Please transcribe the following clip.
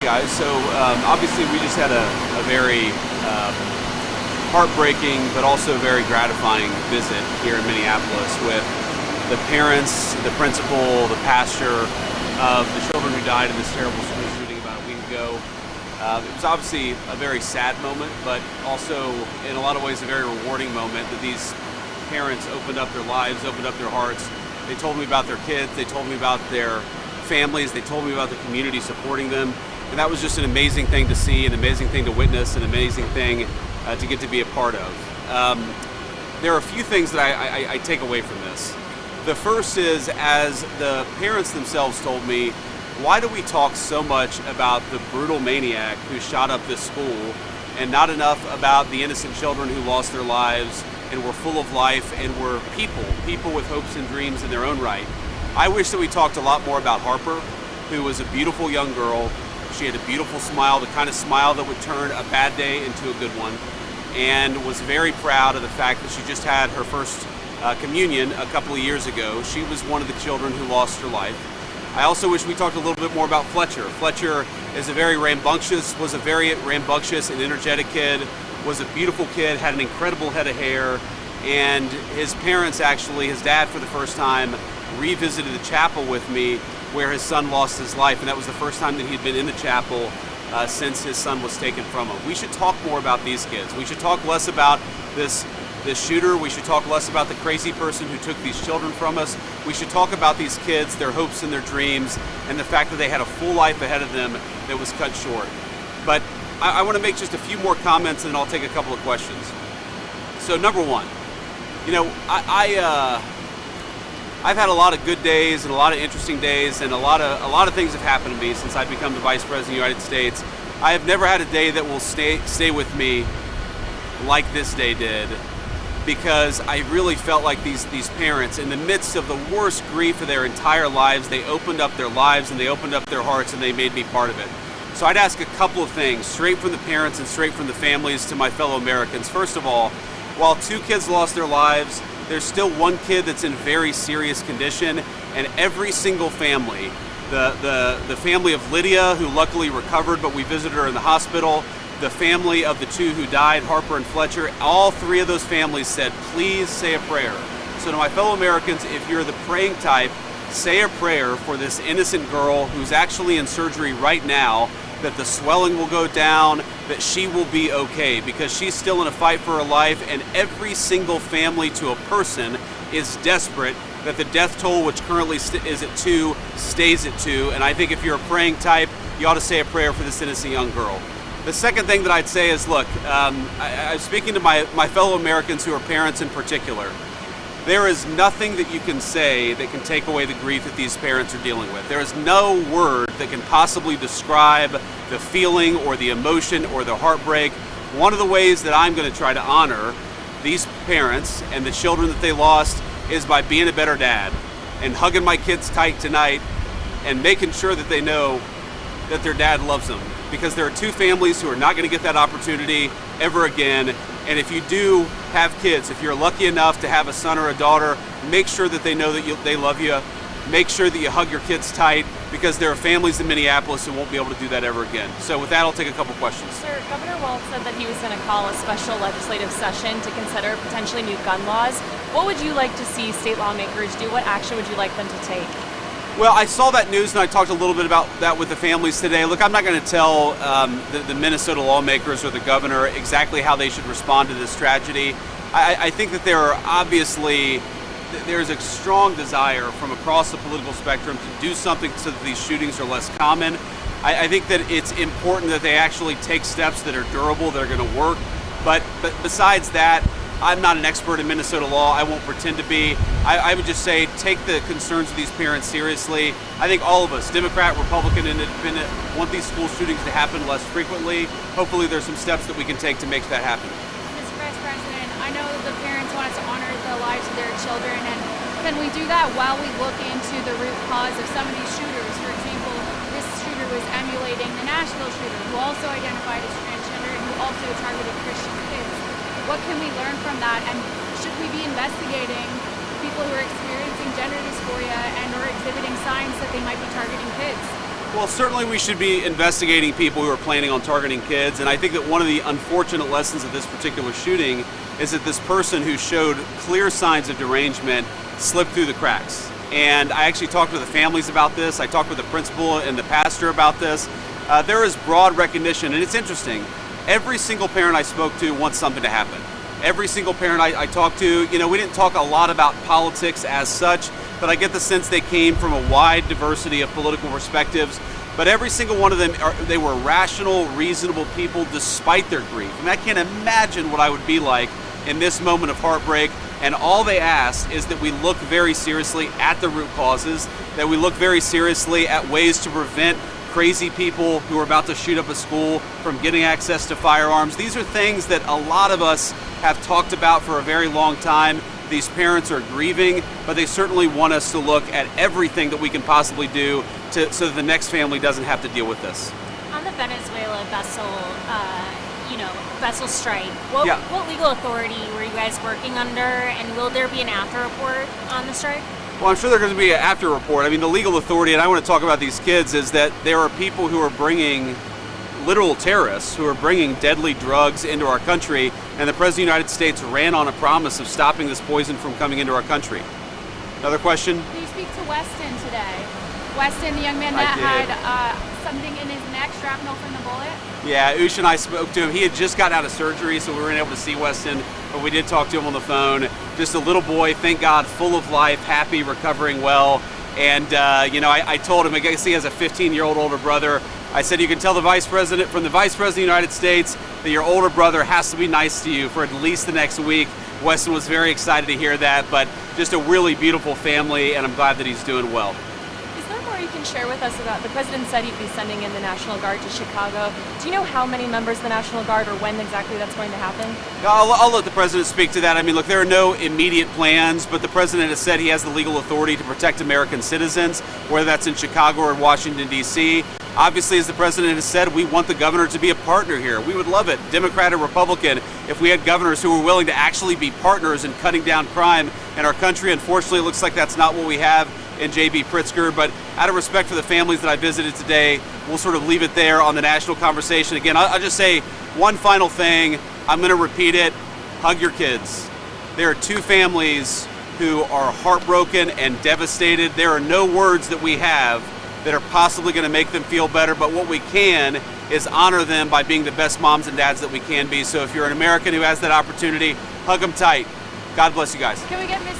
guys. So obviously we just had a very heartbreaking but also very gratifying visit here in Minneapolis with the parents, the principal, the pastor of the children who died in this terrible school shooting about a week ago. It was obviously a very sad moment, but also in a lot of ways a very rewarding moment that these parents opened up their lives, opened up their hearts. They told me about their kids, they told me about their families, they told me about the community supporting them. And that was just an amazing thing to see, an amazing thing to witness, an amazing thing to get to be a part of. There are a few things that I take away from this. The first is, as the parents themselves told me, why do we talk so much about the brutal maniac who shot up this school and not enough about the innocent children who lost their lives and were full of life and were people with hopes and dreams in their own right? I wish that we talked a lot more about Harper, who was a beautiful young girl. She had a beautiful smile, the kind of smile that would turn a bad day into a good one, and was very proud of the fact that she just had her first communion a couple of years ago. She was one of the children who lost her life. I also wish we talked a little bit more about Fletcher. Fletcher was a very rambunctious and energetic kid, was a beautiful kid, had an incredible head of hair, and his parents actually, his dad for the first time, revisited the chapel with me where his son lost his life, and that was the first time that he'd been in the chapel since his son was taken from him. We should talk more about these kids. We should talk less about this shooter. We should talk less about the crazy person who took these children from us. We should talk about these kids, their hopes and their dreams, and the fact that they had a full life ahead of them that was cut short. But I want to make just a few more comments, and then I'll take a couple of questions. So number one, I've had a lot of good days and a lot of interesting days, and a lot of things have happened to me since I've become the Vice President of the United States. I have never had a day that will stay with me like this day did, because I really felt like these parents, in the midst of the worst grief of their entire lives, they opened up their lives and they opened up their hearts and they made me part of it. So I'd ask a couple of things, straight from the parents and straight from the families to my fellow Americans. First of all, while 2 kids lost their lives, there's still 1 kid that's in very serious condition, and every single family, the family of Lydia, who luckily recovered, but we visited her in the hospital, the family of the 2 who died, Harper and Fletcher, all 3 of those families said, please say a prayer. So to my fellow Americans, if you're the praying type, say a prayer for this innocent girl who's actually in surgery right now, that the swelling will go down, that she will be okay, because she's still in a fight for her life, and every single family to a person is desperate that the death toll, which currently is at 2, stays at 2. And I think if you're a praying type, you ought to say a prayer for this innocent young girl. The second thing that I'd say is, look, I'm speaking to my fellow Americans who are parents in particular. There is nothing that you can say that can take away the grief that these parents are dealing with. There is no word that can possibly describe the feeling or the emotion or the heartbreak. One of the ways that I'm going to try to honor these parents and the children that they lost is by being a better dad and hugging my kids tight tonight and making sure that they know that their dad loves them. Because there are 2 families who are not going to get that opportunity ever again. And if you do have kids, if you're lucky enough to have a son or a daughter, make sure that they know that they love you. Make sure that you hug your kids tight, because there are families in Minneapolis who won't be able to do that ever again. So with that, I'll take a couple questions. Sir, Governor Walz said that he was going to call a special legislative session to consider potentially new gun laws. What would you like to see state lawmakers do? What action would you like them to take? Well, I saw that news and I talked a little bit about that with the families today. Look, I'm not going to tell the Minnesota lawmakers or the governor exactly how they should respond to this tragedy. I think that there's a strong desire from across the political spectrum to do something so that these shootings are less common. I think that it's important that they actually take steps that are durable, that are going to work. But besides that, I'm not an expert in Minnesota law. I won't pretend to be. I would just say take the concerns of these parents seriously. I think all of us, Democrat, Republican, and Independent, want these school shootings to happen less frequently. Hopefully there's some steps that we can take to make that happen. Mr. Vice President, I know that the parents want us to honor the lives of their children, and can we do that while we look into the root cause of some of these shooters? For example, this shooter was emulating the Nashville shooter, who also identified as transgender and who also targeted Christian kids. What can we learn from that, and should we be investigating people who are experiencing gender dysphoria and or exhibiting signs that they might be targeting kids? Well, certainly we should be investigating people who are planning on targeting kids, and I think that one of the unfortunate lessons of this particular shooting is that this person who showed clear signs of derangement slipped through the cracks. And I actually talked with the families about this. I talked with the principal and the pastor about this. There is broad recognition, and it's interesting. Every single parent I spoke to wants something to happen. Every single parent I talked to, we didn't talk a lot about politics as such, but I get the sense they came from a wide diversity of political perspectives. But every single one of them, they were rational, reasonable people despite their grief. And I can't imagine what I would be like in this moment of heartbreak. And all they asked is that we look very seriously at the root causes, that we look very seriously at ways to prevent crazy people who are about to shoot up a school from getting access to firearms. These are things that a lot of us have talked about for a very long time. These parents are grieving, but they certainly want us to look at everything that we can possibly do so that the next family doesn't have to deal with this. On the Venezuela vessel strike, what legal authority were you guys working under, and will there be an after report on the strike? Well, I'm sure there's going to be an after report. I mean, the legal authority, and I want to talk about these kids, is that there are people who are bringing literal terrorists who are bringing deadly drugs into our country, and the President of the United States ran on a promise of stopping this poison from coming into our country. Another question? Did you speak to Weston today? Weston, the young man that had something in his neck, shrapnel from the bullet? Yeah, Ush and I spoke to him. He had just gotten out of surgery, so we weren't able to see Weston, but we did talk to him on the phone. Just a little boy, thank God, full of life, happy, recovering well. And, I told him, I guess he has a 15-year-old older brother. I said, you can tell the Vice President of the United States that your older brother has to be nice to you for at least the next week. Weston was very excited to hear that, but just a really beautiful family, and I'm glad that he's doing well. Is there more you can share with us about, the president said he'd be sending in the National Guard to Chicago. Do you know how many members of the National Guard or when exactly that's going to happen? I'll let the president speak to that. I mean, look, there are no immediate plans, but the president has said he has the legal authority to protect American citizens, whether that's in Chicago or Washington, D.C. Obviously, as the president has said, we want the governor to be a partner here. We would love it, Democrat or Republican, if we had governors who were willing to actually be partners in cutting down crime in our country. Unfortunately, it looks like that's not what we have in J.B. Pritzker, but out of respect for the families that I visited today, we'll sort of leave it there on the national conversation. Again, I'll just say one final thing. I'm going to repeat it. Hug your kids. There are two families who are heartbroken and devastated. There are no words that we have that are possibly going to make them feel better, but what we can is honor them by being the best moms and dads that we can be. So if you're an American who has that opportunity, hug them tight. God bless you guys. Can we get Miss